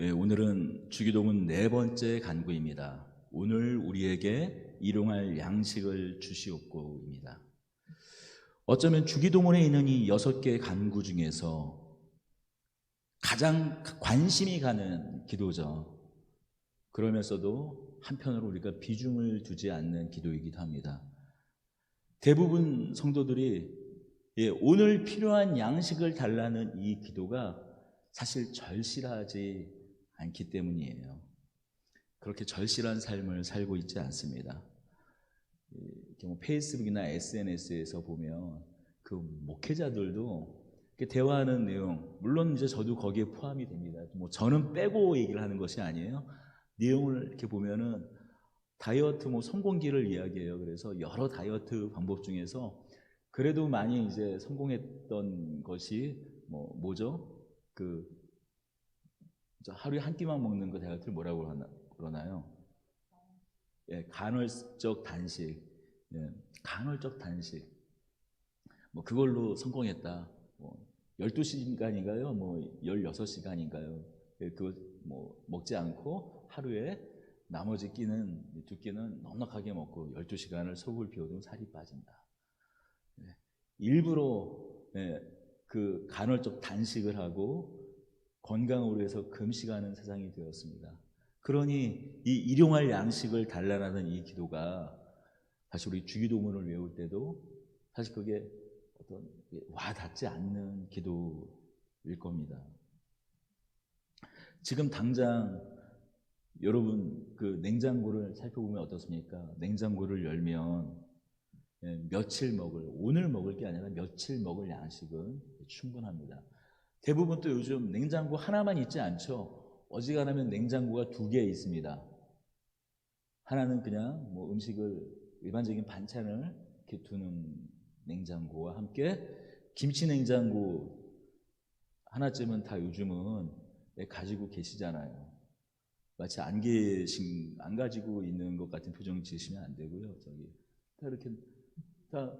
오늘은 주기도문 네 번째 간구입니다. 오늘 우리에게 일용할 양식을 주시옵고입니다. 어쩌면 주기도문에 있는 이 6개 간구 중에서 가장 관심이 가는 기도죠. 그러면서도 한편으로 우리가 비중을 두지 않는 기도이기도 합니다. 대부분 성도들이 오늘 필요한 양식을 달라는 이 기도가 사실 절실하지 않기 때문이에요. 그렇게 절실한 삶을 살고 있지 않습니다. 페이스북이나 SNS에서 보면 그 목회자들도 대화하는 내용, 물론 이제 저도 거기에 포함이 됩니다. 저는 빼고 얘기를 하는 것이 아니에요. 내용을 이렇게 보면은 다이어트 성공기를 이야기해요. 그래서 여러 다이어트 방법 중에서 그래도 많이 이제 성공했던 것이 뭐죠? 하루에 한 끼만 먹는 거 다이어트를 뭐라고 그러나요? 간헐적 단식. 간헐적 단식. 그걸로 성공했다. 12시간인가요? 16시간인가요? 그거 먹지 않고 하루에 나머지 끼는, 2끼는 넉넉하게 먹고 12시간을 속을 비워도 살이 빠진다. 일부러 그 간헐적 단식을 하고 건강을 위해서 금식하는 세상이 되었습니다. 그러니 이 일용할 양식을 달라는 이 기도가 사실 우리 주기도문을 외울 때도 사실 그게 어떤 와닿지 않는 기도일 겁니다. 지금 당장 여러분 그 냉장고를 살펴보면 어떻습니까? 냉장고를 열면 며칠 먹을, 오늘 먹을 게 아니라 며칠 먹을 양식은 충분합니다. 대부분 또 요즘 냉장고 하나만 있지 않죠. 어지간하면 냉장고가 2개 있습니다. 하나는 그냥 음식을, 일반적인 반찬을 이렇게 두는 냉장고와 함께 김치 냉장고 하나쯤은 다 요즘은 가지고 계시잖아요. 마치 안 가지고 있는 것 같은 표정 지으시면 안 되고요. 다 이렇게 다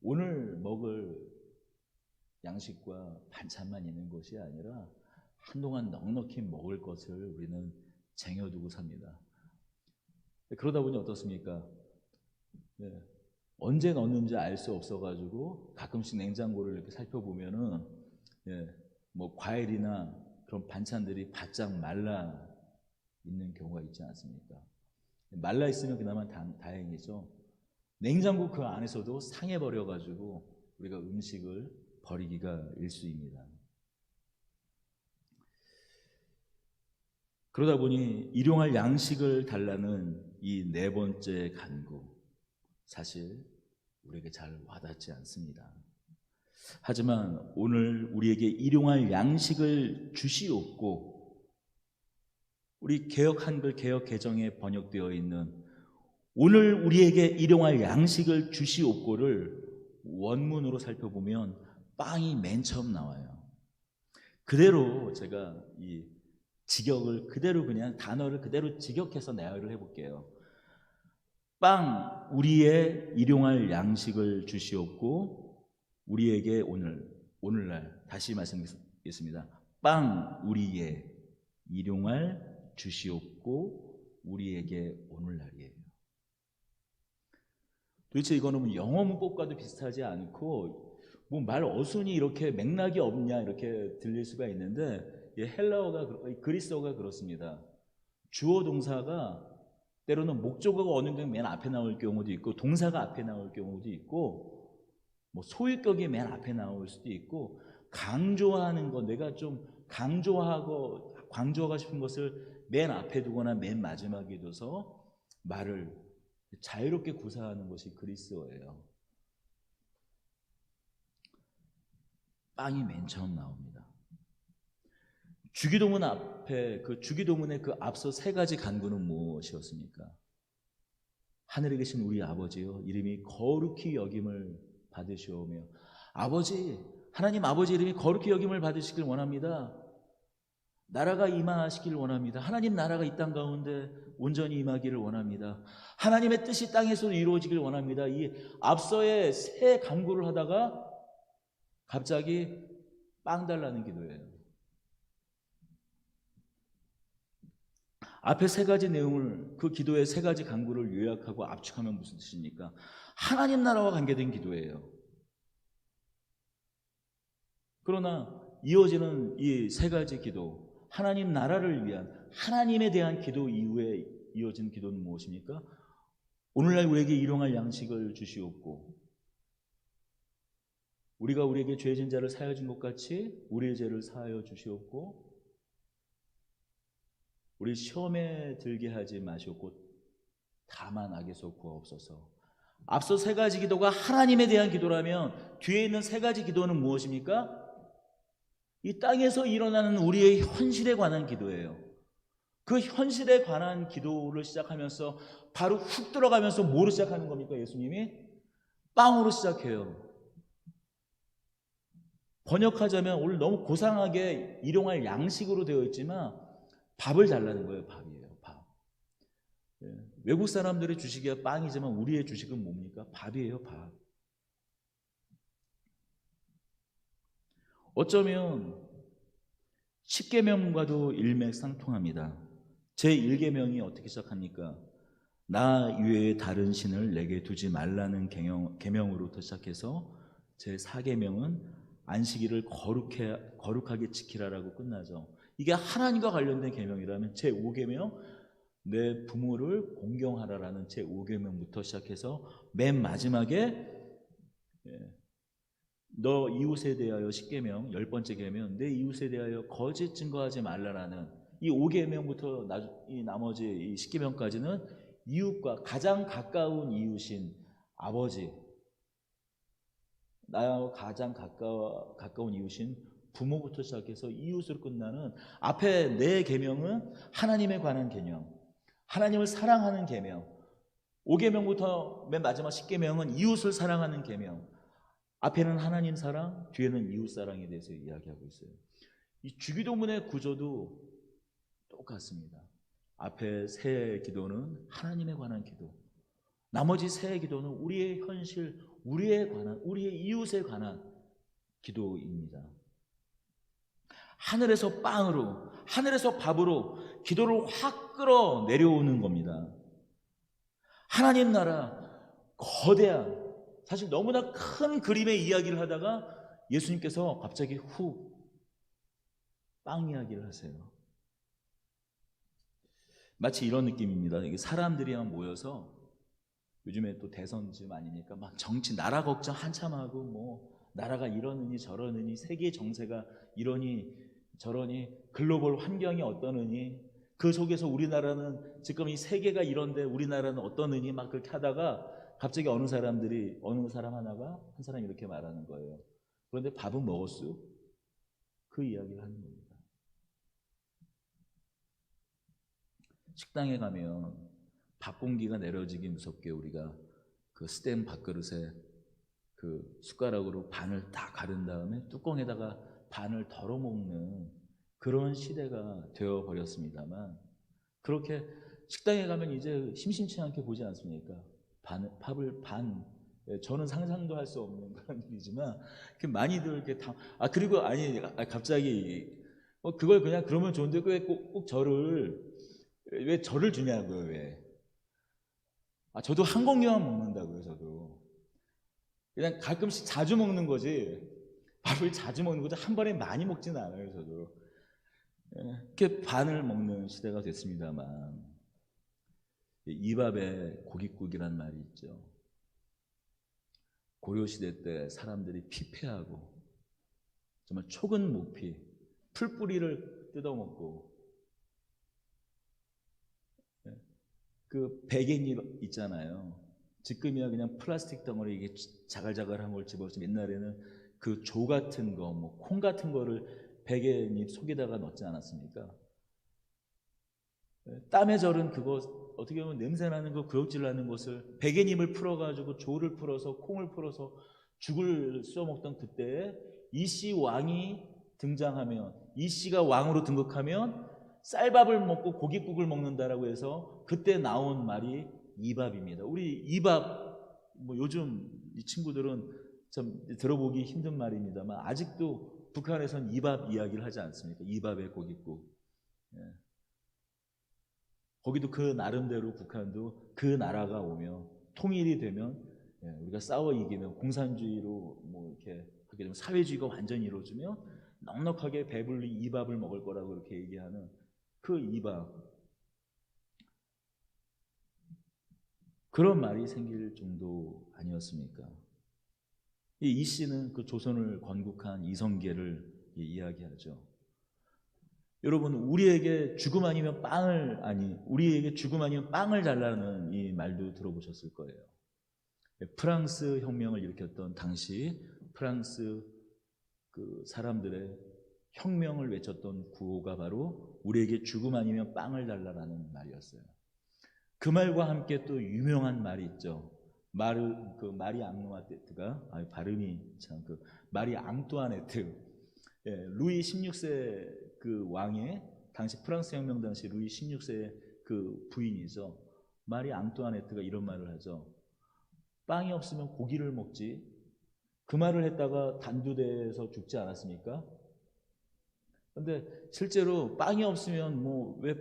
오늘 먹을 양식과 반찬만 있는 것이 아니라 한동안 넉넉히 먹을 것을 우리는 쟁여두고 삽니다. 그러다 보니 어떻습니까? 언제 넣었는지 알 수 없어가지고 가끔씩 냉장고를 이렇게 살펴보면은 과일이나 그런 반찬들이 바짝 말라 있는 경우가 있지 않습니까? 말라 있으면 그나마 다행이죠. 냉장고 그 안에서도 상해버려가지고 우리가 음식을 버리기가 일쑤입니다. 그러다 보니 일용할 양식을 달라는 이 네 번째 간구, 사실 우리에게 잘 와닿지 않습니다. 하지만 오늘 우리에게 일용할 양식을 주시옵고, 우리 개역 한글 개역 개정에 번역되어 있는 오늘 우리에게 일용할 양식을 주시옵고를 원문으로 살펴보면 빵이 맨 처음 나와요. 그대로 제가 이 직역을 그대로 그냥 단어를 그대로 직역해서 내화를 해볼게요. 빵, 우리의 일용할 양식을 주시옵고 우리에게 오늘날, 다시 말씀드리겠습니다. 빵, 우리의 일용할 주시옵고 우리에게 오늘날이에요. 도대체 이거는 영어 문법과도 비슷하지 않고 말 어순이 이렇게 맥락이 없냐 이렇게 들릴 수가 있는데, 헬라어가, 그리스어가 그렇습니다. 주어 동사가 때로는 목적어가 어느 게 맨 앞에 나올 경우도 있고 동사가 앞에 나올 경우도 있고 소유격이 맨 앞에 나올 수도 있고, 강조하는 거, 내가 좀 강조하고 싶은 것을 맨 앞에 두거나 맨 마지막에 둬서 말을 자유롭게 구사하는 것이 그리스어예요. 빵이 맨 처음 나옵니다. 주기도문 앞에, 주기도문의 그 앞서 3가지 간구는 무엇이었습니까? 하늘에 계신 우리 아버지요, 이름이 거룩히 여김을 받으시오며. 아버지, 하나님 아버지 이름이 거룩히 여김을 받으시길 원합니다. 나라가 임하시길 원합니다. 하나님 나라가 이 땅 가운데 온전히 임하기를 원합니다. 하나님의 뜻이 땅에서도 이루어지길 원합니다. 이 앞서의 3 간구를 하다가 갑자기 빵 달라는 기도예요. 앞에 세 가지 내용을, 그 기도의 세 가지 간구를 요약하고 압축하면 무슨 뜻입니까? 하나님 나라와 관계된 기도예요. 그러나 이어지는 이 세 가지 기도, 하나님 나라를 위한, 하나님에 대한 기도 이후에 이어진 기도는 무엇입니까? 오늘날 우리에게 일용할 양식을 주시옵고, 우리가 우리에게 죄진 자를 사하여 준 것 같이 우리의 죄를 사하여 주시옵고, 우리 시험에 들게 하지 마시옵고 다만 악에서 구하옵소서. 앞서 세 가지 기도가 하나님에 대한 기도라면 뒤에 있는 세 가지 기도는 무엇입니까? 이 땅에서 일어나는 우리의 현실에 관한 기도예요. 그 현실에 관한 기도를 시작하면서 바로 훅 들어가면서 뭐로 시작하는 겁니까? 예수님이 빵으로 시작해요. 번역하자면 오늘 너무 고상하게 일용할 양식으로 되어 있지만 밥을 달라는 거예요. 밥이에요. 밥. 외국 사람들의 주식이야 빵이지만 우리의 주식은 뭡니까? 밥이에요. 밥. 어쩌면 10계명과도 일맥상통합니다. 제1계명이 어떻게 시작합니까? 나 이외에 다른 신을 내게 두지 말라는 계명으로부터 시작해서 제4계명은 안식일을 거룩하게 지키라라고 끝나죠. 이게 하나님과 관련된 계명이라면 제5계명, 내 부모를 공경하라라는 제5계명부터 시작해서 맨 마지막에 너 이웃에 대하여 10계명, 10번째 계명, 내 이웃에 대하여 거짓 증거하지 말라라는 이 5계명부터 이 나머지 이 10계명까지는 이웃과 가장 가까운 이웃인 아버지, 나와 가장 가까운 이웃인 부모부터 시작해서 이웃으로 끝나는 앞에 네 계명은 하나님에 관한 계명, 하나님을 사랑하는 계명, 5계명부터 맨 마지막 10계명은 이웃을 사랑하는 계명. 앞에는 하나님 사랑, 뒤에는 이웃 사랑에 대해서 이야기하고 있어요. 이 주기도문의 구조도 똑같습니다. 앞에 세 기도는 하나님에 관한 기도, 나머지 세 기도는 우리의 현실, 우리에 관한, 우리의 이웃에 관한 기도입니다. 하늘에서 빵으로, 하늘에서 밥으로 기도를 확 끌어 내려오는 겁니다. 하나님 나라, 거대한, 사실 너무나 큰 그림의 이야기를 하다가 예수님께서 갑자기 훅 빵 이야기를 하세요. 마치 이런 느낌입니다. 사람들이랑 모여서, 요즘에 또 대선쯤 아니니까 막 정치, 나라 걱정 한참 하고, 뭐 나라가 이러느니 저러느니, 세계 정세가 이러니 저러니, 글로벌 환경이 어떠느니, 그 속에서 우리나라는 지금 이 세계가 이런데 우리나라는 어떠느니 막 그렇게 하다가 갑자기 어느 사람 하나가 한 사람이 이렇게 말하는 거예요. 그런데 밥은 먹었어? 그 이야기를 하는 겁니다. 식당에 가면 밥 공기가 내려지기 무섭게 우리가 그 스텐 밥그릇에 그 숟가락으로 반을 다 가른 다음에 뚜껑에다가 반을 덜어 먹는 그런 시대가 되어 버렸습니다만, 그렇게 식당에 가면 이제 심심치 않게 보지 않습니까? 밥을 반, 저는 상상도 할 수 없는 그런 일이지만 이렇게 많이들 이렇게 다, 그리고 갑자기 그걸 그냥 그러면 좋은데 왜 꼭 저를 주냐고요. 왜? 저도 한 공기만 먹는다고요. 저도 그냥 가끔씩 자주 먹는 거지, 밥을 자주 먹는 거지 한 번에 많이 먹지는 않아요. 저도 이렇게 반을 먹는 시대가 됐습니다만, 이 밥에 고깃국이란 말이 있죠. 고려시대 때 사람들이 피폐하고 정말 촉은 목피, 풀뿌리를 뜯어먹고, 그 베갯잎 있잖아요. 지금이야 그냥 플라스틱 덩어리 이게 자갈자갈한 걸 집어서, 옛날에는 그 조 같은 거, 뭐 콩 같은 거를 베갯잎 속에다가 넣지 않았습니까? 땀에 절은 그거, 어떻게 보면 냄새나는 거, 구역질 나는 것을 베갯잎을 풀어가지고 조를 풀어서 콩을 풀어서 죽을 쏘 먹던 그때에 이씨 왕이 등장하면, 이씨가 왕으로 등극하면 쌀밥을 먹고 고깃국을 먹는다라고 해서 그때 나온 말이 이밥입니다. 우리 이밥, 뭐 요즘 이 친구들은 좀 들어보기 힘든 말입니다만 아직도 북한에서는 이밥 이야기를 하지 않습니까? 이밥의 고깃국. 거기도 그 나름대로 북한도 그 나라가 오면 통일이 되면 우리가 싸워 이기면 공산주의로 뭐 이렇게 하게 되면 사회주의가 완전히 이루어지면 넉넉하게 배불리 이밥을 먹을 거라고 그렇게 얘기하는 그 이밥, 그런 말이 생길 정도 아니었습니까? 이 씨는 그 조선을 건국한 이성계를 이야기하죠. 여러분, 우리에게 죽음 아니면 빵을 달라는 이 말도 들어보셨을 거예요. 프랑스 혁명을 일으켰던 당시 프랑스 그 사람들의 혁명을 외쳤던 구호가 바로 우리에게 죽음 아니면 빵을 달라라는 말이었어요. 그 말과 함께 또 유명한 말이 있죠. 마리 앙누아테트가 발음이 참 마리 앙뚜아네트, 루이 16세 그 왕의 당시 프랑스 혁명 당시 루이 16세 그 부인이죠. 마리 앙뚜아네트가 이런 말을 하죠. 빵이 없으면 고기를 먹지. 그 말을 했다가 단두대에서 죽지 않았습니까? 근데 실제로 빵이 없으면 뭐 왜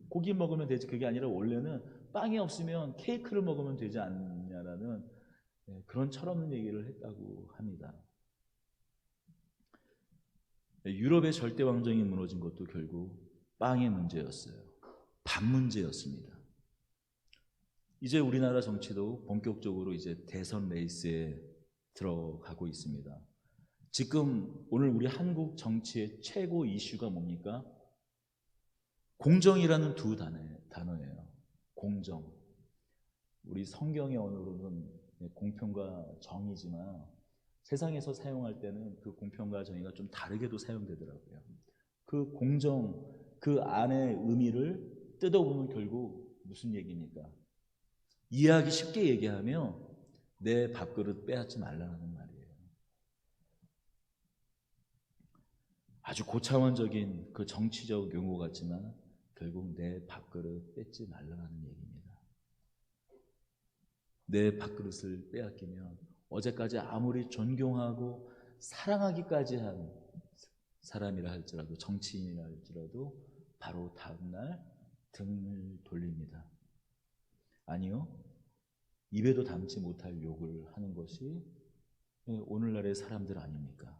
고기 먹으면 되지, 그게 아니라 원래는 빵이 없으면 케이크를 먹으면 되지 않냐라는 그런 철없는 얘기를 했다고 합니다. 유럽의 절대 왕정이 무너진 것도 결국 빵의 문제였어요. 밥 문제였습니다. 이제 우리나라 정치도 본격적으로 이제 대선 레이스에 들어가고 있습니다. 지금 오늘 우리 한국 정치의 최고 이슈가 뭡니까? 공정이라는 두 단어예요. 공정. 우리 성경의 언어로는 공평과 정의지만 세상에서 사용할 때는 그 공평과 정의가 좀 다르게도 사용되더라고요. 그 공정, 그 안의 의미를 뜯어보면 결국 무슨 얘기입니까? 이해하기 쉽게 얘기하면 내 밥그릇 빼앗지 말라는 말이에요. 아주 고차원적인 그 정치적 용어 같지만 결국 내 밥그릇 뺏지 말라는 얘기입니다. 내 밥그릇을 빼앗기면 어제까지 아무리 존경하고 사랑하기까지 한 사람이라 할지라도, 정치인이라 할지라도 바로 다음날 등을 돌립니다. 아니요, 입에도 담지 못할 욕을 하는 것이 오늘날의 사람들 아닙니까?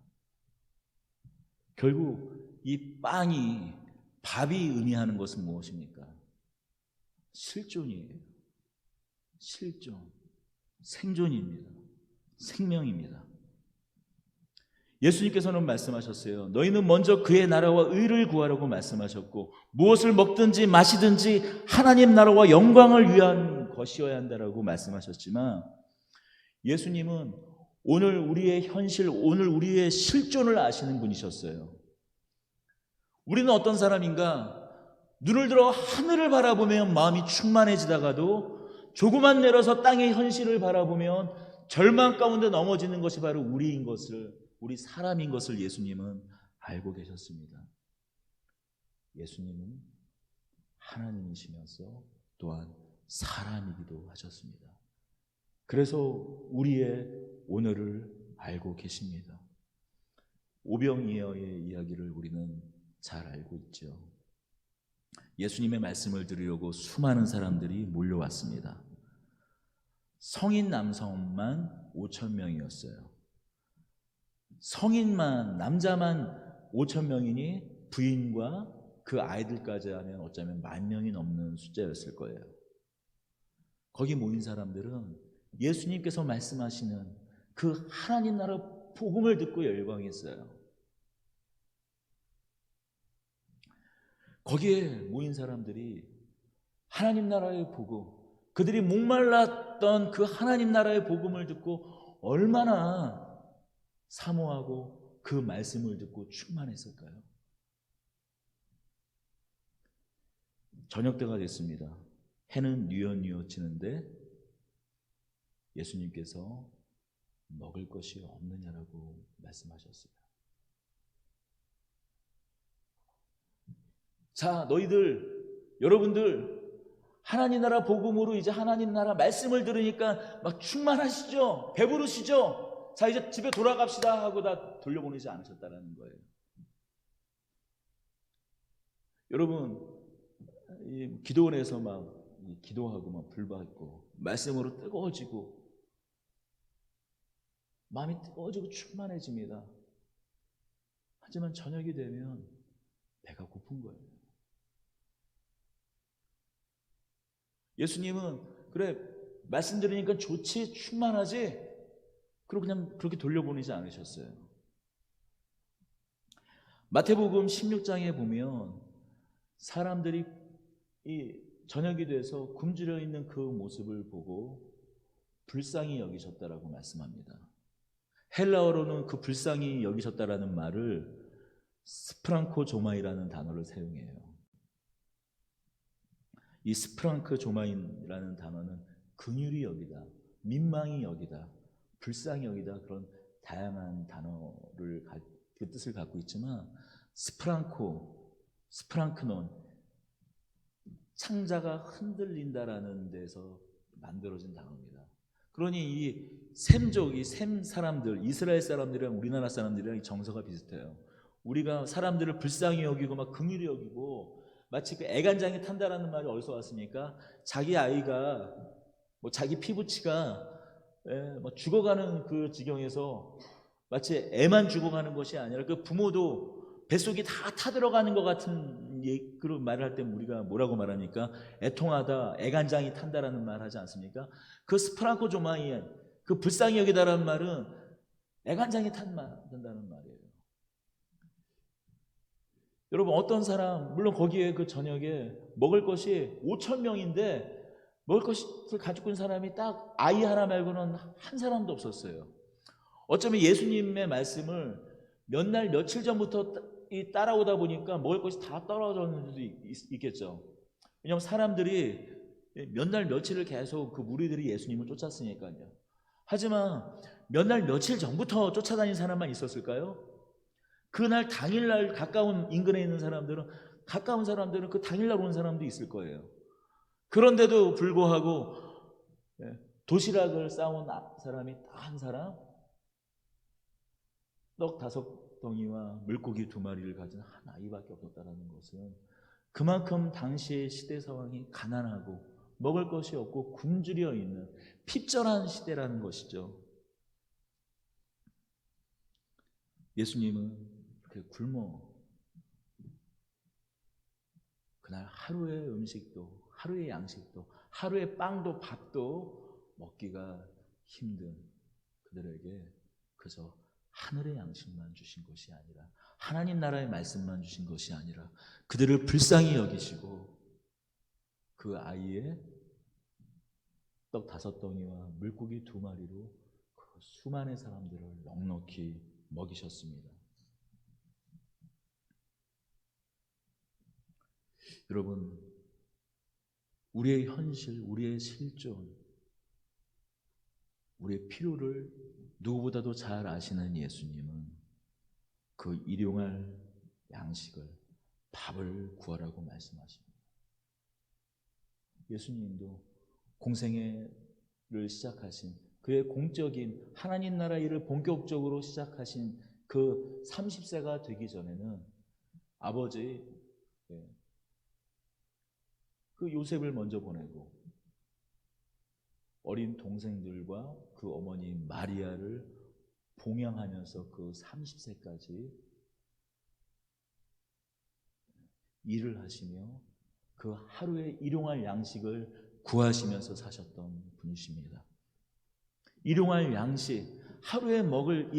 결국 이 밥이 의미하는 것은 무엇입니까? 실존이에요. 실존, 생존입니다. 생명입니다. 예수님께서는 말씀하셨어요. 너희는 먼저 그의 나라와 의를 구하라고 말씀하셨고, 무엇을 먹든지 마시든지 하나님 나라와 영광을 위한 것이어야 한다라고 말씀하셨지만, 예수님은 오늘 우리의 현실, 오늘 우리의 실존을 아시는 분이셨어요. 우리는 어떤 사람인가? 눈을 들어 하늘을 바라보면 마음이 충만해지다가도 조금만 내려서 땅의 현실을 바라보면 절망 가운데 넘어지는 것이 바로 우리 사람인 것을 예수님은 알고 계셨습니다. 예수님은 하나님이시면서 또한 사람이기도 하셨습니다. 그래서 우리의 오늘을 알고 계십니다. 오병이어의 이야기를 우리는 잘 알고 있죠. 예수님의 말씀을 들으려고 수많은 사람들이 몰려왔습니다. 성인 남성만 5,000명이었어요. 성인만, 남자만 5,000명이니 부인과 그 아이들까지 하면 어쩌면 10,000명이 넘는 숫자였을 거예요. 거기 모인 사람들은 예수님께서 말씀하시는 그 하나님 나라 복음을 듣고 열광했어요. 거기에 모인 사람들이 하나님 나라의 복음, 그들이 목말랐던 그 하나님 나라의 복음을 듣고 얼마나 사모하고 그 말씀을 듣고 충만했을까요? 저녁 때가 됐습니다. 해는 뉘엿뉘엿 지는데 예수님께서 먹을 것이 없느냐라고 말씀하셨어요. 자, 여러분들 하나님 나라 복음으로 이제 하나님 나라 말씀을 들으니까 막 충만하시죠? 배부르시죠? 자, 이제 집에 돌아갑시다 하고 다 돌려보내지 않으셨다는 거예요. 여러분, 기도원에서 막 기도하고 막 불받고 말씀으로 뜨거워지고 마음이 뜨거워지고 충만해집니다. 하지만 저녁이 되면 배가 고픈 거예요. 예수님은 그래 말씀 들으니까 좋지 충만하지 그리고 그냥 그렇게 돌려보내지 않으셨어요. 마태복음 16장에 보면 사람들이 이 저녁이 돼서 굶주려 있는 그 모습을 보고 불쌍히 여기셨다라고 말씀합니다. 헬라어로는 그 불쌍히 여기셨다라는 말을 스프랑코 조마이라는 단어를 사용해요. 이 스프랑크 조마인이라는 단어는 긍휼히 여기다, 민망히 여기다, 불쌍히 여기다 그런 다양한 단어를 그 뜻을 갖고 있지만 스프랑크논 창자가 흔들린다라는 데서 만들어진 단어입니다. 그러니 이 셈족, 이 셈 사람들, 이스라엘 사람들이랑 우리나라 사람들이랑 정서가 비슷해요. 우리가 사람들을 불쌍히 여기고 막 긍휼히 여기고 마치 그 애간장이 탄다라는 말이 어디서 왔습니까? 자기 아이가 뭐 자기 피부치가 뭐 죽어가는 그 지경에서 마치 애만 죽어가는 것이 아니라 그 부모도 뱃속이 다 타들어가는 것 같은 그런 말을 할 때 우리가 뭐라고 말합니까? 애통하다, 애간장이 탄다라는 말 하지 않습니까? 그 스프랑코 조마이, 그 불쌍히 여기다라는 말은 애간장이 탄다는 말이에요. 여러분 어떤 사람 물론 거기에 그 저녁에 먹을 것이 5,000명인데 먹을 것을 가지고 있는 사람이 딱 아이 하나 말고는 한 사람도 없었어요. 어쩌면 예수님의 말씀을 몇 날 며칠 전부터 따라오다 보니까 먹을 것이 다 떨어졌는 수도 있겠죠. 왜냐하면 사람들이 몇 날 며칠을 계속 그 무리들이 예수님을 쫓았으니까요. 하지만 몇 날 며칠 전부터 쫓아다닌 사람만 있었을까요? 그날 당일날 가까운 인근에 있는 사람들은 가까운 사람들은 그 당일날 온 사람도 있을 거예요. 그런데도 불구하고 도시락을 싸온 사람이 딱 한 사람, 떡 5덩이와 물고기 2마리를 가진 한 아이밖에 없었다는 것은 그만큼 당시의 시대 상황이 가난하고 먹을 것이 없고 굶주려 있는 핍절한 시대라는 것이죠. 예수님은 그렇게 굶어 그날 하루의 음식도 하루의 양식도 하루의 빵도 밥도 먹기가 힘든 그들에게 그저 하늘의 양식만 주신 것이 아니라 하나님 나라의 말씀만 주신 것이 아니라 그들을 불쌍히 여기시고 그 아이의 떡 5덩이와 물고기 2마리로 그 수많은 사람들을 넉넉히 먹이셨습니다. 여러분 우리의 현실, 우리의 실존, 우리의 필요를 누구보다도 잘 아시는 예수님은 그 일용할 양식을 밥을 구하라고 말씀하십니다. 예수님도 공생애를 시작하신 그의 공적인 하나님 나라 일을 본격적으로 시작하신 그 30세가 되기 전에는 아버지 그 요셉을 먼저 보내고 어린 동생들과 그 어머니 마리아를 봉양하면서 그 30세까지 일을 하시며 그 하루에 일용할 양식을 구하시면서 사셨던 분이십니다. 일용할 양식, 하루에 먹을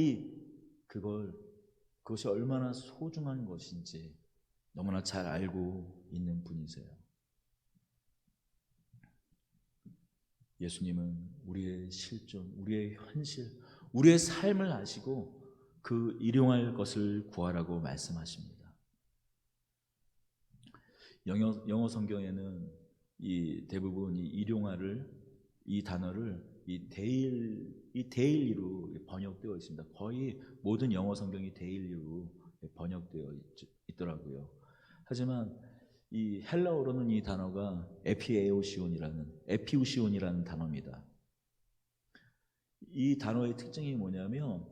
그것이 얼마나 소중한 것인지 너무나 잘 알고 있는 분이세요. 예수님은 우리의 실존, 우리의 현실, 우리의 삶을 아시고 그 일용할 것을 구하라고 말씀하십니다. 영어 성경에는 대부분 이 일용할을 이 단어를 데일리로 번역되어 있습니다. 거의 모든 영어 성경이 데일리로 번역되어 있더라고요. 하지만 이 헬라어로는 이 단어가 에피우시온이라는 단어입니다. 이 단어의 특징이 뭐냐면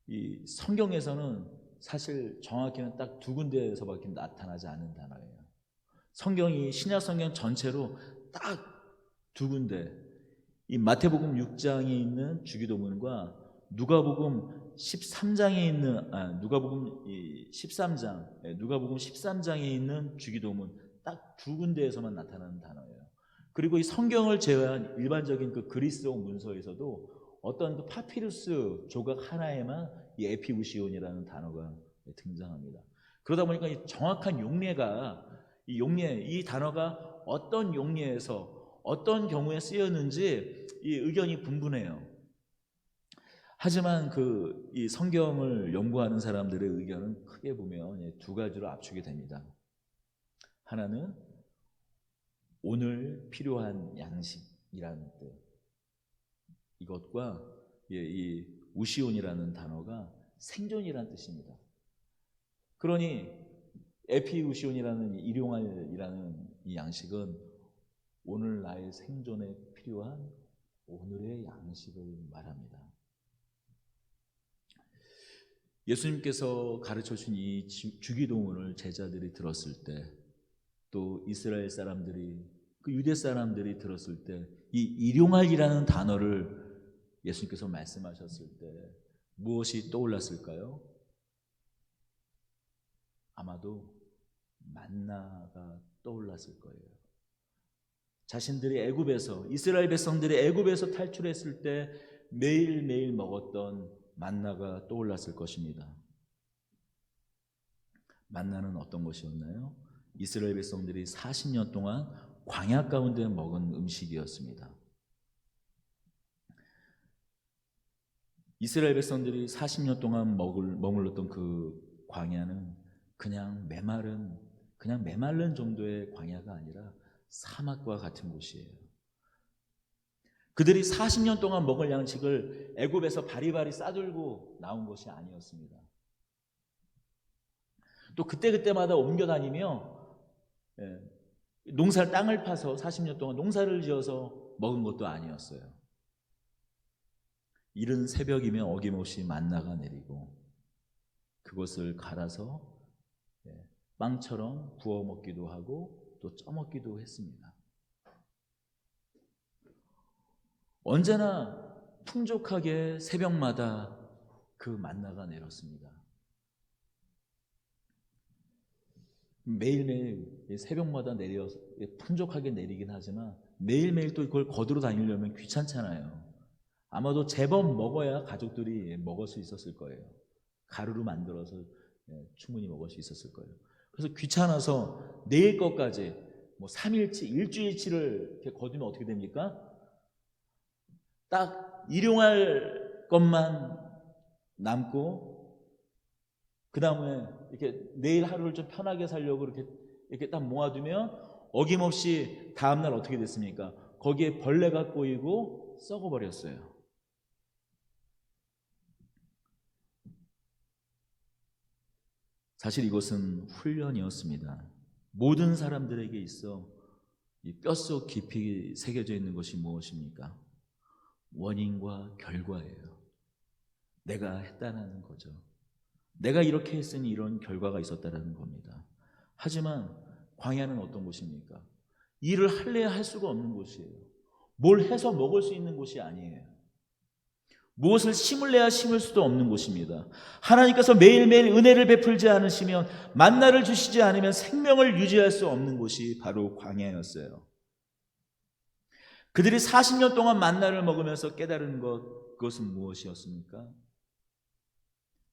이 성경에서는 사실 정확히는 딱 2군데에서밖에 나타나지 않는 단어예요. 성경이 신약 성경 전체로 딱 두 군데, 이 마태복음 6장에 있는 주기도문과 누가복음 13장에 있는 누가복음 13장, 누가복음 13장에 있는 주기도문 딱 두 군데에서만 나타나는 단어예요. 그리고 이 성경을 제외한 일반적인 그 그리스어 문서에서도 어떤 그 파피루스 조각 하나에만 이 에피우시온이라는 단어가 등장합니다. 그러다 보니까 이 정확한 이 단어가 어떤 용례에서 어떤 경우에 쓰였는지 이 의견이 분분해요. 하지만 이 성경을 연구하는 사람들의 의견은 크게 보면 두 가지로 압축이 됩니다. 하나는 오늘 필요한 양식이라는 뜻, 이것과 이 우시온이라는 단어가 생존이라는 뜻입니다. 그러니 에피우시온이라는 일용할이라는 이 양식은 오늘 나의 생존에 필요한 오늘의 양식을 말합니다. 예수님께서 가르쳐 주신 이 주기도문을 제자들이 들었을 때, 또 이스라엘 사람들이, 그 유대 사람들이 들었을 때 이 일용할이라는 단어를 예수님께서 말씀하셨을 때 무엇이 떠올랐을까요? 아마도 만나가 떠올랐을 거예요. 자신들이 이스라엘 백성들이 애굽에서 탈출했을 때 매일매일 먹었던 만나가 떠올랐을 것입니다. 만나는 어떤 것이었나요? 이스라엘 백성들이 40년 동안 광야 가운데 먹은 음식이었습니다. 이스라엘 백성들이 40년 동안 머물렀던 그 광야는 그냥 메마른 정도의 광야가 아니라 사막과 같은 곳이에요. 그들이 40년 동안 먹을 양식을 애굽에서 바리바리 싸들고 나온 것이 아니었습니다. 또 그때마다 옮겨 다니며 땅을 파서 40년 동안 농사를 지어서 먹은 것도 아니었어요. 이른 새벽이면 어김없이 만나가 내리고 그것을 갈아서 빵처럼 구워 먹기도 하고 또 쪄먹기도 했습니다. 언제나 풍족하게 새벽마다 그 만나가 내렸습니다. 매일매일 새벽마다 내려서 풍족하게 내리긴 하지만 매일매일 또 그걸 거두러 다니려면 귀찮잖아요. 아마도 제법 먹어야 가족들이 먹을 수 있었을 거예요. 가루로 만들어서 충분히 먹을 수 있었을 거예요. 그래서 귀찮아서 내일 것까지 3일치, 일주일치를 이렇게 거두면 어떻게 됩니까? 딱 일용할 것만 남고 그 다음에 이렇게 내일 하루를 좀 편하게 살려고 이렇게 딱 모아두면 어김없이 다음날 어떻게 됐습니까? 거기에 벌레가 꼬이고 썩어버렸어요. 사실 이것은 훈련이었습니다. 모든 사람들에게 있어 이 뼛속 깊이 새겨져 있는 것이 무엇입니까? 원인과 결과예요. 내가 했다는 거죠. 내가 이렇게 했으니 이런 결과가 있었다는 겁니다. 하지만 광야는 어떤 곳입니까? 일을 할래야 할 수가 없는 곳이에요. 뭘 해서 먹을 수 있는 곳이 아니에요. 무엇을 심을래야 심을 수도 없는 곳입니다. 하나님께서 매일매일 은혜를 베풀지 않으시면, 만나를 주시지 않으면 생명을 유지할 수 없는 곳이 바로 광야였어요. 그들이 40년 동안 만나를 먹으면서 깨달은 그것은 무엇이었습니까?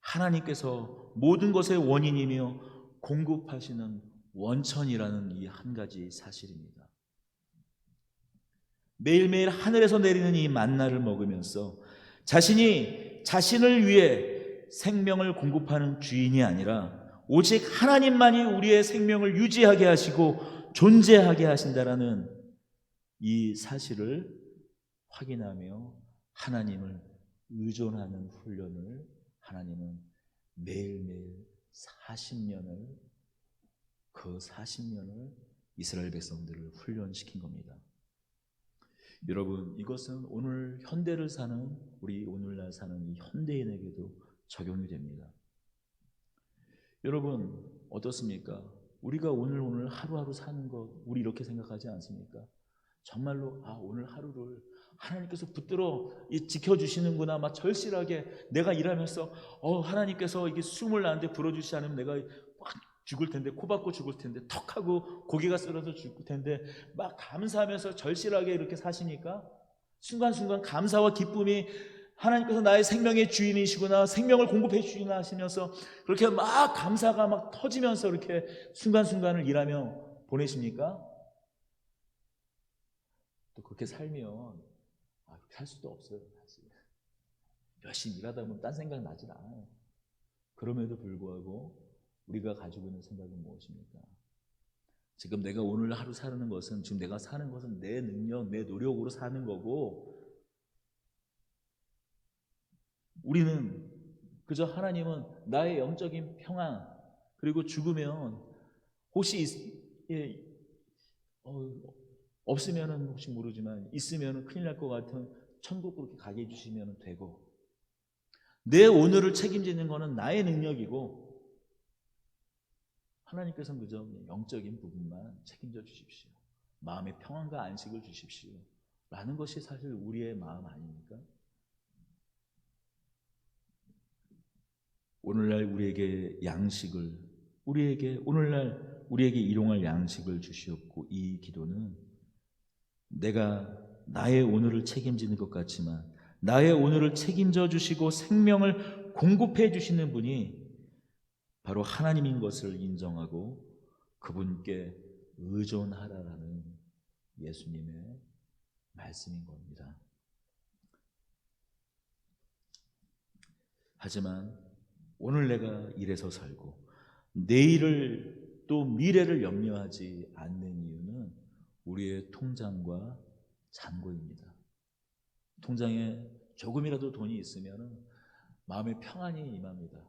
하나님께서 모든 것의 원인이며 공급하시는 원천이라는 이 한 가지 사실입니다. 매일매일 하늘에서 내리는 이 만나를 먹으면서 자신이 자신을 위해 생명을 공급하는 주인이 아니라 오직 하나님만이 우리의 생명을 유지하게 하시고 존재하게 하신다라는 이 사실을 확인하며 하나님을 의존하는 훈련을 하나님은 매일매일 40년을 이스라엘 백성들을 훈련시킨 겁니다. 여러분, 이것은 오늘 현대를 사는 우리 오늘날 사는 이 현대인에게도 적용이 됩니다. 여러분 어떻습니까? 우리가 오늘 하루하루 사는 것, 우리 이렇게 생각하지 않습니까? 정말로 오늘 하루를 하나님께서 붙들어 지켜주시는구나, 막 절실하게 내가 일하면서 하나님께서 이게 숨을 나한테 불어주시지 않으면 내가 확 죽을 텐데, 코 박고 죽을 텐데, 턱 하고 고개가 쓰러져 죽을 텐데, 막 감사하면서 절실하게 이렇게 사시니까 순간순간 감사와 기쁨이 하나님께서 나의 생명의 주인이시구나, 생명을 공급해 주시나 하시면서 그렇게 막 감사가 막 터지면서 이렇게 순간순간을 일하며 보내십니까? 또 그렇게 살면 살 수도 없어요. 사실. 열심히 일하다 보면 딴 생각 나진 않아요. 그럼에도 불구하고 우리가 가지고 있는 생각은 무엇입니까? 지금 내가 오늘 하루 사는 것은, 지금 내가 사는 것은 내 능력, 내 노력으로 사는 거고, 우리는 그저 하나님은 나의 영적인 평안, 그리고 죽으면 혹시 없으면은 혹시 모르지만 있으면은 큰일 날 것 같은 천국으로 그렇게 가게 해주시면 되고, 내 오늘을 책임지는 것은 나의 능력이고, 하나님께서는 그저 영적인 부분만 책임져 주십시오. 마음의 평안과 안식을 주십시오. 라는 것이 사실 우리의 마음 아닙니까? 오늘날 우리에게 오늘날 우리에게 일용할 양식을 주시옵고, 이 기도는 내가 나의 오늘을 책임지는 것 같지만 나의 오늘을 책임져 주시고 생명을 공급해 주시는 분이 바로 하나님인 것을 인정하고 그분께 의존하라라는 예수님의 말씀인 겁니다. 하지만 오늘 내가 이래서 살고 내일을 또 미래를 염려하지 않는 이유는 우리의 통장과 잔고입니다. 통장에 조금이라도 돈이 있으면 마음의 평안이 임합니다.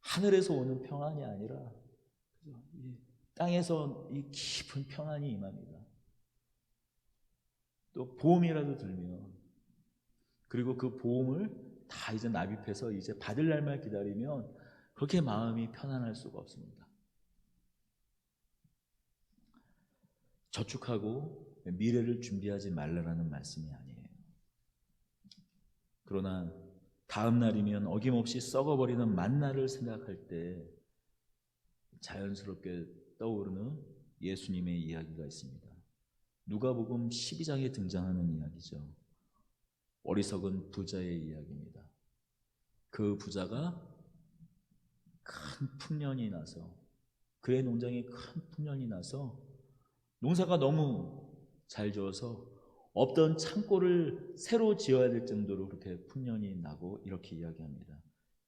하늘에서 오는 평안이 아니라 땅에서 이 깊은 평안이 임합니다. 또 보험이라도 들면, 그리고 그 보험을 다 이제 납입해서 이제 받을 날만 기다리면 그렇게 마음이 편안할 수가 없습니다. 저축하고 미래를 준비하지 말라라는 말씀이 아니에요. 그러나 다음 날이면 어김없이 썩어버리는 만나를 생각할 때 자연스럽게 떠오르는 예수님의 이야기가 있습니다. 누가복음 12장에 등장하는 이야기죠. 어리석은 부자의 이야기입니다. 그 부자가 큰 풍년이 나서, 그의 농장에 큰 풍년이 나서 농사가 너무 잘 지어서 없던 창고를 새로 지어야 될 정도로 그렇게 풍년이 나고 이렇게 이야기합니다.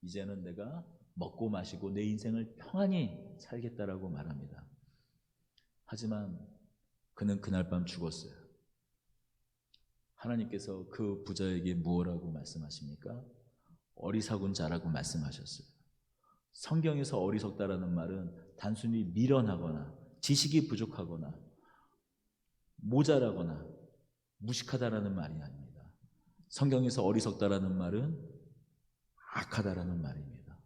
이제는 내가 먹고 마시고 내 인생을 평안히 살겠다라고 말합니다. 하지만 그는 그날 밤 죽었어요. 하나님께서 그 부자에게 무엇라고 말씀하십니까? 어리석은 자라고 말씀하셨어요. 성경에서 어리석다라는 말은 단순히 미련하거나 지식이 부족하거나 모자라거나 무식하다라는 말이 아닙니다. 성경에서 어리석다라는 말은 악하다라는 말입니다.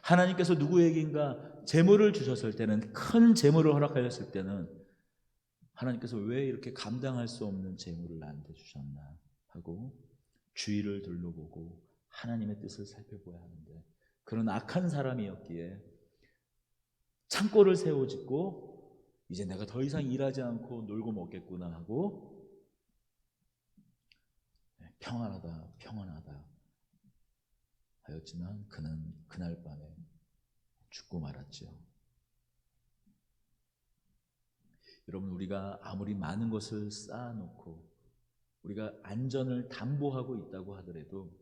하나님께서 누구에게인가 재물을 주셨을 때는, 큰 재물을 허락하셨을 때는 하나님께서 왜 이렇게 감당할 수 없는 재물을 나한테 주셨나 하고 주위를 둘러보고 하나님의 뜻을 살펴보아야 하는데, 그런 악한 사람이었기에 창고를 세워 짓고 이제 내가 더 이상 일하지 않고 놀고 먹겠구나 하고 평안하다 하였지만 그는 그날 밤에 죽고 말았죠. 여러분, 우리가 아무리 많은 것을 쌓아놓고 우리가 안전을 담보하고 있다고 하더라도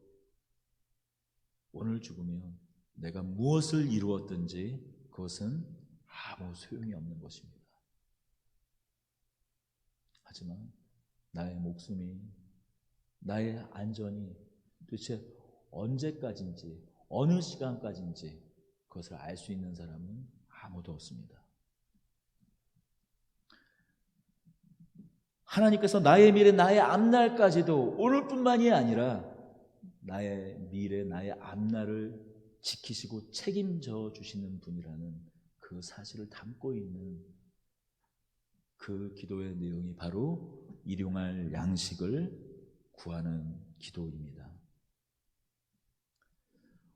오늘 죽으면 내가 무엇을 이루었든지 그것은 아무 소용이 없는 것입니다. 하지만 나의 목숨이, 나의 안전이 도대체 언제까지인지, 어느 시간까지인지 그것을 알 수 있는 사람은 아무도 없습니다. 하나님께서 나의 미래, 나의 앞날까지도, 오늘뿐만이 아니라 나의 미래, 나의 앞날을 지키시고 책임져 주시는 분이라는 그 그 사실을 담고 있는 그 기도의 내용이 바로 일용할 양식을 구하는 기도입니다.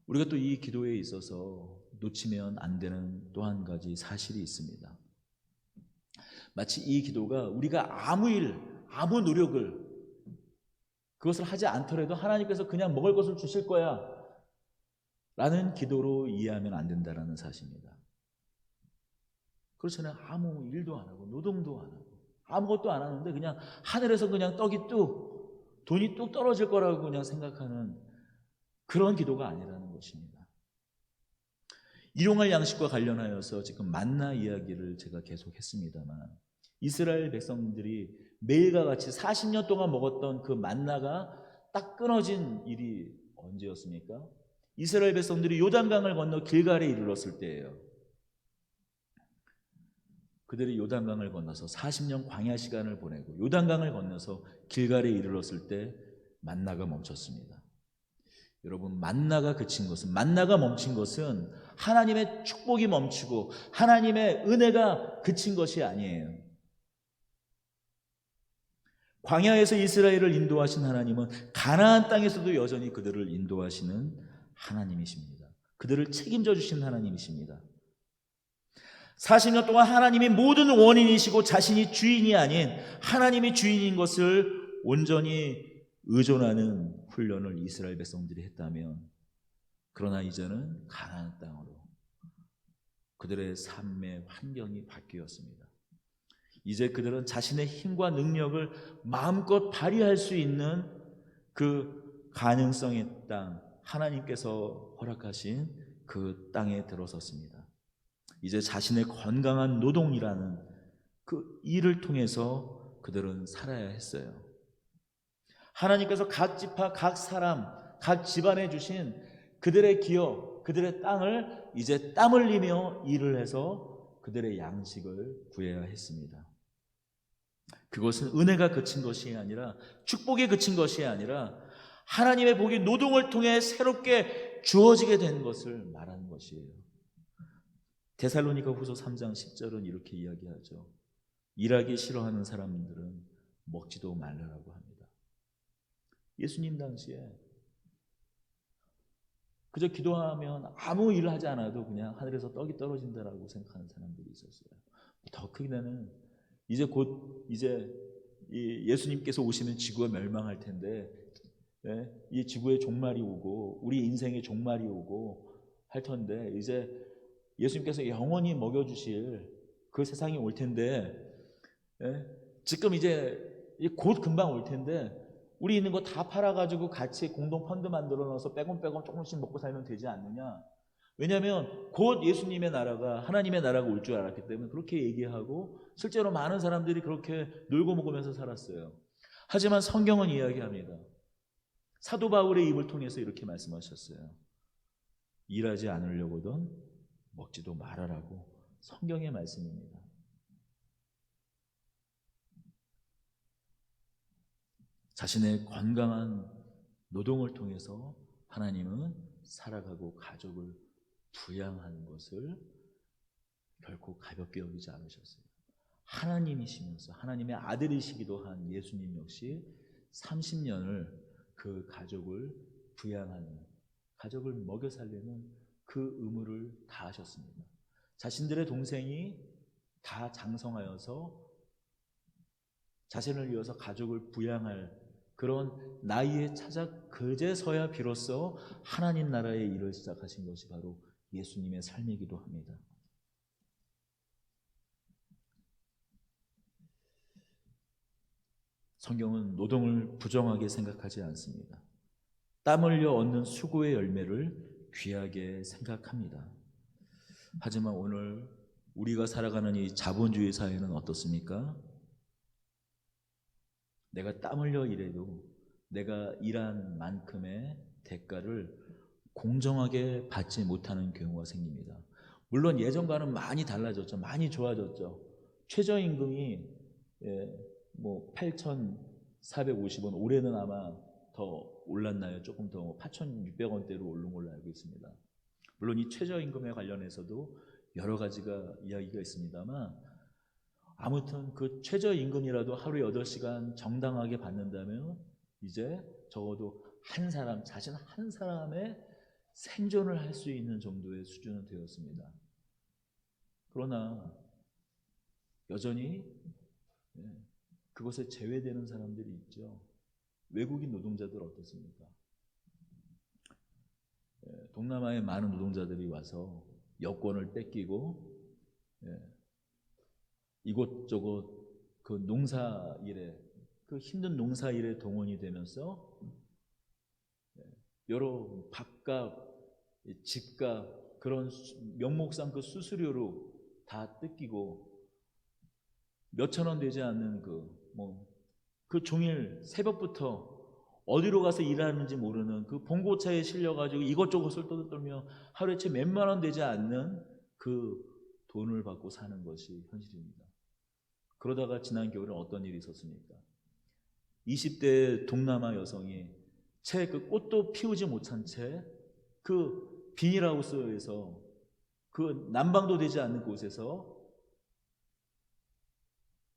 우리가 또 이 기도에 있어서 놓치면 안 되는 또 한 가지 사실이 있습니다. 마치 이 기도가 우리가 아무 일, 아무 노력을 그것을 하지 않더라도 하나님께서 그냥 먹을 것을 주실 거야 라는 기도로 이해하면 안 된다는 사실입니다. 그렇잖아요. 아무 일도 안 하고 노동도 안 하고 아무것도 안 하는데 그냥 하늘에서 그냥 떡이 뚝, 돈이 뚝 떨어질 거라고 그냥 생각하는 그런 기도가 아니라는 것입니다. 일용할 양식과 관련하여서 지금 만나 이야기를 제가 계속했습니다만 이스라엘 백성들이 매일과 같이 40년 동안 먹었던 그 만나가 딱 끊어진 일이 언제였습니까? 이스라엘 백성들이 요단강을 건너 길갈에 이르렀을 때예요. 그들이 요단강을 건너서 40년 광야 시간을 보내고 요단강을 건너서 길갈에 이르렀을 때 만나가 멈췄습니다. 여러분, 만나가 그친 것은, 만나가 멈춘 것은 하나님의 축복이 멈추고 하나님의 은혜가 그친 것이 아니에요. 광야에서 이스라엘을 인도하신 하나님은 가나안 땅에서도 여전히 그들을 인도하시는 하나님이십니다. 그들을 책임져 주신 하나님이십니다. 40년 동안 하나님이 모든 원인이시고 자신이 주인이 아닌 하나님이 주인인 것을 온전히 의존하는 훈련을 이스라엘 백성들이 했다면, 그러나 이제는 가나안 땅으로 그들의 삶의 환경이 바뀌었습니다. 이제 그들은 자신의 힘과 능력을 마음껏 발휘할 수 있는 그 가능성의 땅, 하나님께서 허락하신 그 땅에 들어섰습니다. 이제 자신의 건강한 노동이라는 그 일을 통해서 그들은 살아야 했어요. 하나님께서 각 지파, 각 사람, 각 집안에 주신 그들의 기업, 그들의 땅을 이제 땀 흘리며 일을 해서 그들의 양식을 구해야 했습니다. 그것은 은혜가 그친 것이 아니라, 축복이 그친 것이 아니라 하나님의 복이 노동을 통해 새롭게 주어지게 된 것을 말하는 것이에요. 데살로니가 후서 3장 10절은 이렇게 이야기하죠. 일하기 싫어하는 사람들은 먹지도 말라라고 합니다. 예수님 당시에 그저 기도하면 아무 일을 하지 않아도 그냥 하늘에서 떡이 떨어진다라고 생각하는 사람들이 있었어요. 더 크게는 이제 곧 예수님께서 오시면 지구가 멸망할 텐데, 이 지구의 종말이 오고 우리 인생의 종말이 오고 할 텐데, 이제 예수님께서 영원히 먹여주실 그 세상이 올 텐데, 지금 이제 곧 금방 올 텐데 우리 있는 거 다 팔아가지고 같이 공동 펀드 만들어 넣어서 빼꼼빼꼼 조금씩 먹고 살면 되지 않느냐. 왜냐하면 곧 예수님의 나라가, 하나님의 나라가 올 줄 알았기 때문에 그렇게 얘기하고, 실제로 많은 사람들이 그렇게 놀고 먹으면서 살았어요. 하지만 성경은 이야기합니다. 사도 바울의 입을 통해서 이렇게 말씀하셨어요. 일하지 않으려거든 먹지도 말아라고. 성경의 말씀입니다. 자신의 건강한 노동을 통해서 하나님은 살아가고 가족을 부양하는 것을 결코 가볍게 여기지 않으셨어요. 하나님이시면서 하나님의 아들이시기도 한 예수님 역시 30년을 그 가족을 부양하는, 가족을 먹여 살리는 그 의무를 다하셨습니다. 자신들의 동생이 다 장성하여서 자신을 이어서 가족을 부양할 그런 나이에 찾아 그제서야 비로소 하나님 나라의 일을 시작하신 것이 바로 예수님의 삶이기도 합니다. 성경은 노동을 부정하게 생각하지 않습니다. 땀 흘려 얻는 수고의 열매를 귀하게 생각합니다. 하지만 오늘 우리가 살아가는 이 자본주의 사회는 어떻습니까? 내가 땀 흘려 일해도 내가 일한 만큼의 대가를 공정하게 받지 못하는 경우가 생깁니다. 물론 예전과는 많이 달라졌죠. 많이 좋아졌죠. 최저임금이 8,450원, 올해는 아마 더 올랐나요? 조금 더 8,600원대로 오른 걸로 알고 있습니다. 물론 이 최저임금에 관련해서도 여러 가지가 이야기가 있습니다만 아무튼 그 최저임금이라도 하루에 8시간 정당하게 받는다면 이제 적어도 한 사람, 자신 한 사람의 생존을 할 수 있는 정도의 수준은 되었습니다. 그러나 여전히 그것에 제외되는 사람들이 있죠. 외국인 노동자들 어떻습니까? 동남아의 많은 노동자들이 와서 여권을 뺏기고 이곳저곳 그 농사일에, 그 힘든 농사일에 동원이 되면서 여러 밥값, 집값, 그런 명목상 그 수수료로 다 뜯기고 몇천 원 되지 않는 그 종일 새벽부터 어디로 가서 일하는지 모르는 그 봉고차에 실려가지고 이것저것을 떠들며 하루에 채 몇만 원 되지 않는 그 돈을 받고 사는 것이 현실입니다. 그러다가 지난 겨울에 어떤 일이 있었습니까? 20대 동남아 여성이 채 그 꽃도 피우지 못한 채 그 비닐하우스에서 그 난방도 되지 않는 곳에서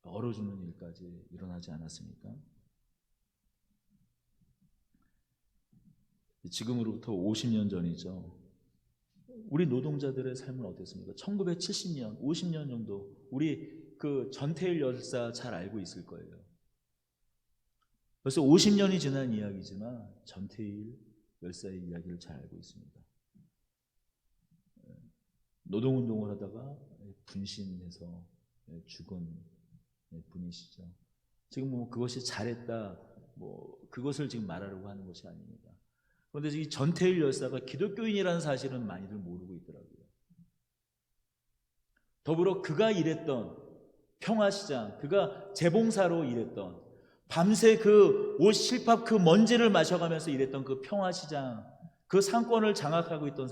얼어 죽는 일까지 일어나지 않았습니까? 지금으로부터 50년 전이죠. 우리 노동자들의 삶은 어땠습니까? 1970년, 50년 정도 우리 그 전태일 열사 잘 알고 있을 거예요. 벌써 50년이 지난 이야기지만 전태일 열사의 이야기를 잘 알고 있습니다. 노동운동을 하다가 분신해서 죽은 분이시죠. 지금 뭐 그것이 잘했다, 뭐 그것을 지금 말하려고 하는 것이 아닙니다. 그런데 이 전태일 열사가 기독교인이라는 사실은 많이들 모르고 있더라고요. 더불어 그가 일했던 평화시장, 그가 재봉사로 일했던, 밤새 그 옷 실밥 그 먼지를 마셔가면서 일했던 그 평화시장, 그 상권을 장악하고 있던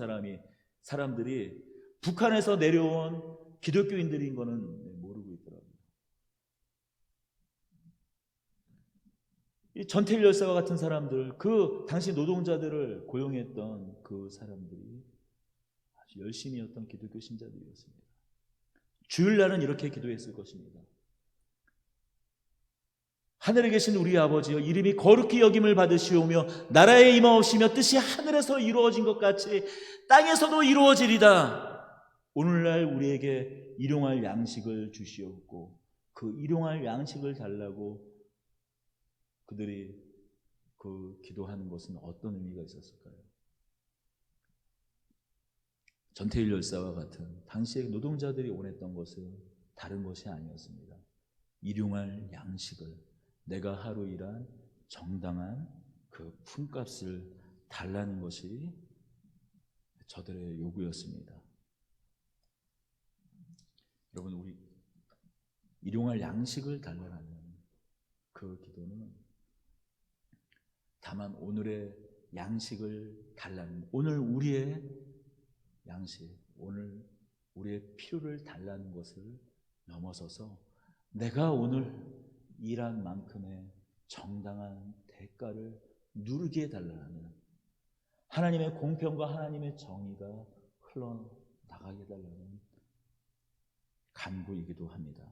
사람들이 북한에서 내려온 기독교인들인 거는 모르고 있더라고요. 이 전태일 열사와 같은 사람들, 그 당시 노동자들을 고용했던 그 사람들이 아주 열심히 였던 기독교 신자들이었습니다. 주일날은 이렇게 기도했을 것입니다. 하늘에 계신 우리 아버지여, 이름이 거룩히 여김을 받으시오며 나라에 임하옵시며 뜻이 하늘에서 이루어진 것 같이 땅에서도 이루어지리다. 오늘날 우리에게 일용할 양식을 주시옵고, 그 일용할 양식을 달라고 그들이 그 기도하는 것은 어떤 의미가 있었을까요? 전태일 열사와 같은 당시의 노동자들이 원했던 것은 다른 것이 아니었습니다. 일용할 양식을, 내가 하루 일한 정당한 그 품값을 달라는 것이 저들의 요구였습니다. 여러분, 우리 일용할 양식을 달라는 그 기도는 다만 오늘의 양식을 달라는, 오늘 우리의 양식, 오늘 우리의 필요를 달라는 것을 넘어서서 내가 오늘 일한 만큼의 정당한 대가를 누리게 해달라는, 하나님의 공평과 하나님의 정의가 흘러나가게 해달라는 간구이기도 합니다.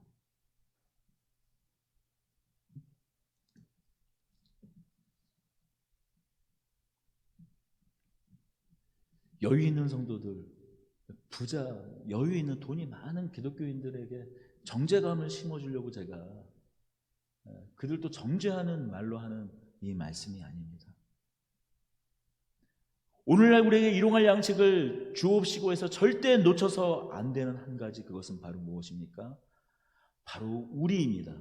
여유 있는 성도들, 부자, 여유 있는 돈이 많은 기독교인들에게 정죄감을 심어주려고 제가 그들도 정죄하는 말로 하는 이 말씀이 아닙니다. 오늘날 우리에게 일용할 양식을 주옵시고 해서 절대 놓쳐서 안 되는 한 가지, 그것은 바로 무엇입니까? 바로 우리입니다.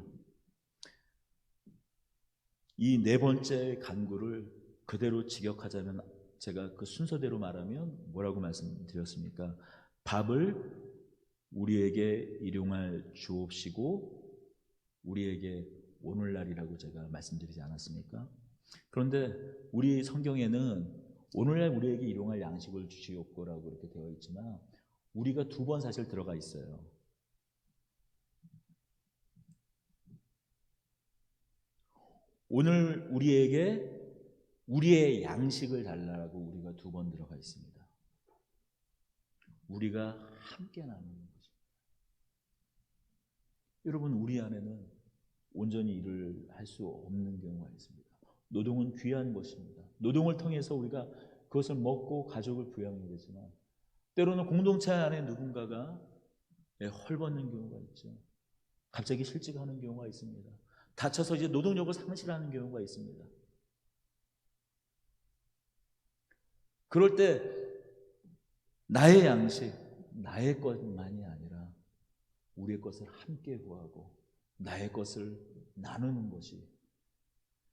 이 네 번째 간구를 그대로 직역하자면, 제가 그 순서대로 말하면 뭐라고 말씀드렸습니까? 밥을 우리에게 일용할 주옵시고 우리에게 오늘날이라고 제가 말씀드리지 않았습니까? 그런데 우리 성경에는 오늘날 우리에게 일용할 양식을 주시옵고라고 이렇게 되어 있지만 우리가 두 번 사실 들어가 있어요. 오늘 우리에게 우리의 양식을 달라고 우리가 두 번 들어가 있습니다. 우리가 함께 나누는 것입니다. 여러분, 우리 안에는 온전히 일을 할 수 없는 경우가 있습니다. 노동은 귀한 것입니다. 노동을 통해서 우리가 그것을 먹고 가족을 부양해야 되지만 때로는 공동체 안에 누군가가 헐벗는 경우가 있죠. 갑자기 실직하는 경우가 있습니다. 다쳐서 이제 노동력을 상실하는 경우가 있습니다. 그럴 때 나의 양식, 나의 것만이 아니라 우리의 것을 함께 구하고 나의 것을 나누는 것이,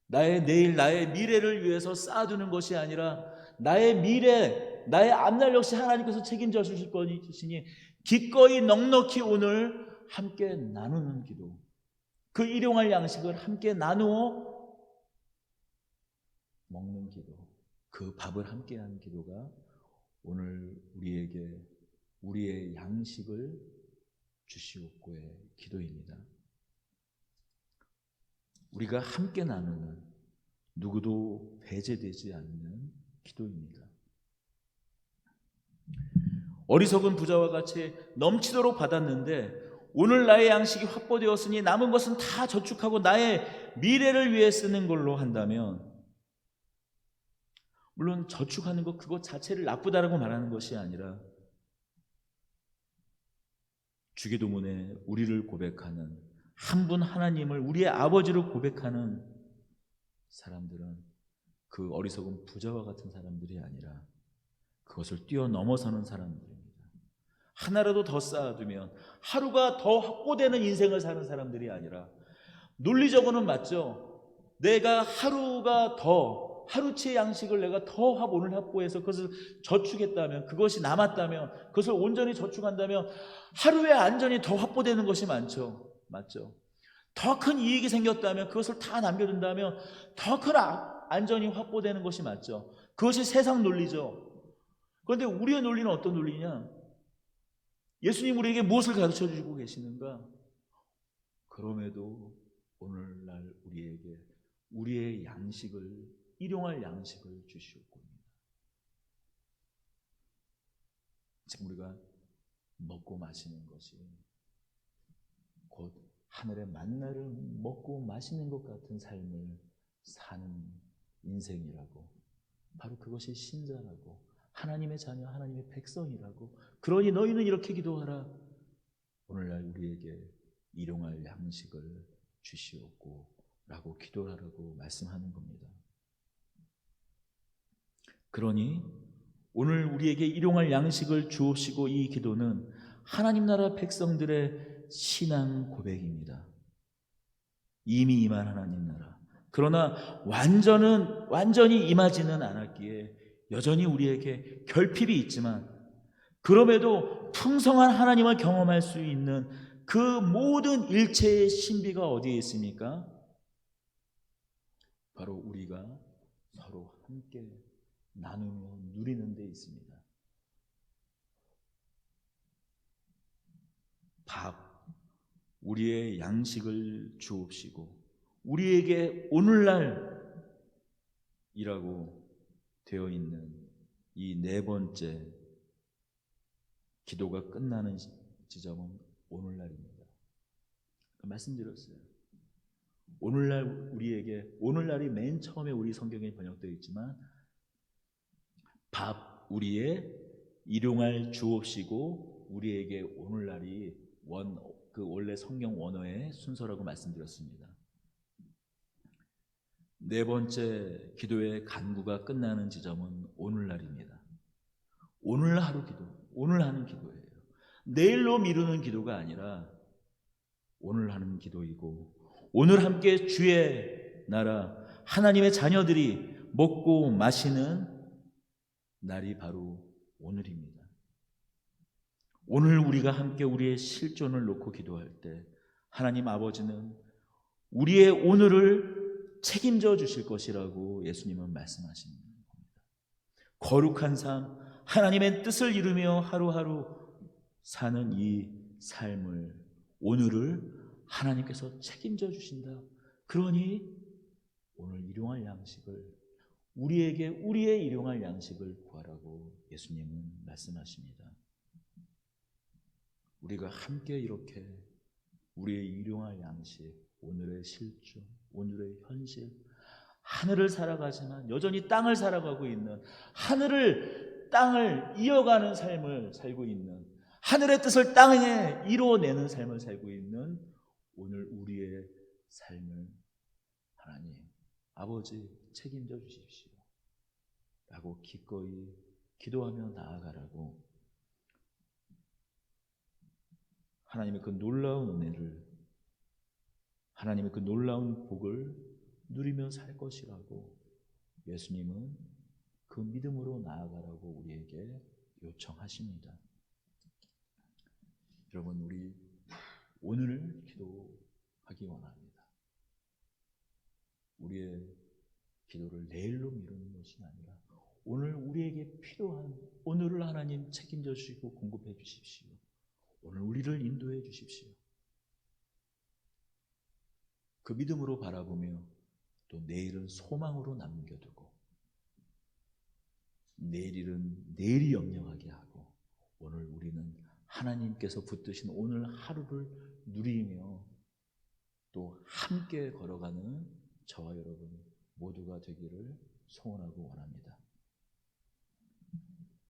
나의 내일, 나의 미래를 위해서 쌓아두는 것이 아니라 나의 미래, 나의 앞날 역시 하나님께서 책임져 주실 것이니 기꺼이 넉넉히 오늘 함께 나누는 기도, 그 일용할 양식을 함께 나누어 먹는 기도, 그 밥을 함께하는 기도가 오늘 우리에게 우리의 양식을 주시옵고의 기도입니다. 우리가 함께 나누는, 누구도 배제되지 않는 기도입니다. 어리석은 부자와 같이 넘치도록 받았는데 오늘 나의 양식이 확보되었으니 남은 것은 다 저축하고 나의 미래를 위해 쓰는 걸로 한다면, 물론 저축하는 것 그것 자체를 나쁘다라고 말하는 것이 아니라 주기도문에 우리를 고백하는 한 분 하나님을, 우리의 아버지를 고백하는 사람들은 그 어리석은 부자와 같은 사람들이 아니라 그것을 뛰어넘어서는 사람들입니다. 하나라도 더 쌓아두면 하루가 더 확보되는 인생을 사는 사람들이 아니라, 논리적으로는 맞죠. 내가 하루가 더, 하루치의 양식을 내가 더 오늘 확보해서 그것을 저축했다면, 그것이 남았다면, 그것을 온전히 저축한다면 하루의 안전이 더 확보되는 것이 많죠. 맞죠? 더 큰 이익이 생겼다면, 그것을 다 남겨둔다면 더 큰 안전이 확보되는 것이 맞죠. 그것이 세상 논리죠. 그런데 우리의 논리는 어떤 논리냐? 예수님 우리에게 무엇을 가르쳐 주고 계시는가? 그럼에도 오늘날 우리에게 우리의 양식을, 일용할 양식을 주시옵고입니다. 지금 우리가 먹고 마시는 것이 곧 하늘의 만나를 먹고 마시는 것 같은 삶을 사는 인생이라고, 바로 그것이 신자라고, 하나님의 자녀, 하나님의 백성이라고, 그러니 너희는 이렇게 기도하라. 오늘날 우리에게 일용할 양식을 주시옵고 라고 기도하라고 말씀하는 겁니다. 그러니 오늘 우리에게 일용할 양식을 주옵시고, 이 기도는 하나님 나라 백성들의 신앙 고백입니다. 이미 임한 하나님 나라, 그러나 완전히 임하지는 않았기에 여전히 우리에게 결핍이 있지만, 그럼에도 풍성한 하나님을 경험할 수 있는 그 모든 일체의 신비가 어디에 있습니까? 바로 우리가 서로 함께 나누며 누리는 데 있습니다. 밥, 우리의 양식을 주옵시고, 우리에게 오늘날이라고 되어 있는 이 네 번째 기도가 끝나는 지점은 오늘날입니다. 말씀드렸어요. 오늘날 우리에게, 오늘날이 맨 처음에 우리 성경에 번역되어 있지만, 밥, 우리의 일용할 주옵시고 우리에게 오늘날이 그 원래 성경 원어의 순서라고 말씀드렸습니다. 네 번째 기도의 간구가 끝나는 지점은 오늘날입니다. 오늘 하루 기도, 오늘 하는 기도예요. 내일로 미루는 기도가 아니라 오늘 하는 기도이고, 오늘 함께 주의 나라, 하나님의 자녀들이 먹고 마시는 날이 바로 오늘입니다. 오늘 우리가 함께 우리의 실존을 놓고 기도할 때 하나님 아버지는 우리의 오늘을 책임져 주실 것이라고 예수님은 말씀하시는 겁니다. 거룩한 삶, 하나님의 뜻을 이루며 하루하루 사는 이 삶을, 오늘을 하나님께서 책임져 주신다. 그러니 오늘 일용할 양식을, 우리에게 우리의 일용할 양식을 구하라고 예수님은 말씀하십니다. 우리가 함께 이렇게 우리의 일용할 양식, 오늘의 실주, 오늘의 현실, 하늘을 살아가지만 여전히 땅을 살아가고 있는, 땅을 이어가는 삶을 살고 있는, 하늘의 뜻을 땅에 이루어내는 삶을 살고 있는 오늘 우리의 삶을 하나님 아버지 책임져 주십시오 라고 기꺼이 기도하며 나아가라고, 하나님의 그 놀라운 은혜를, 하나님의 그 놀라운 복을 누리며 살 것이라고 예수님은 그 믿음으로 나아가라고 우리에게 요청하십니다. 여러분, 우리 오늘을 기도하기 원합니다. 우리의 기도를 내일로 미루는 것이 아니라 오늘 우리에게 필요한, 오늘을 하나님 책임져 주시고 공급해 주십시오. 오늘 우리를 인도해 주십시오. 그 믿음으로 바라보며 또 내일은 소망으로 남겨두고, 내일은 내일이 영영하게 하고, 오늘 우리는 하나님께서 붙드신 오늘 하루를 누리며 또 함께 걸어가는 저와 여러분 모두가 되기를 소원하고 원합니다.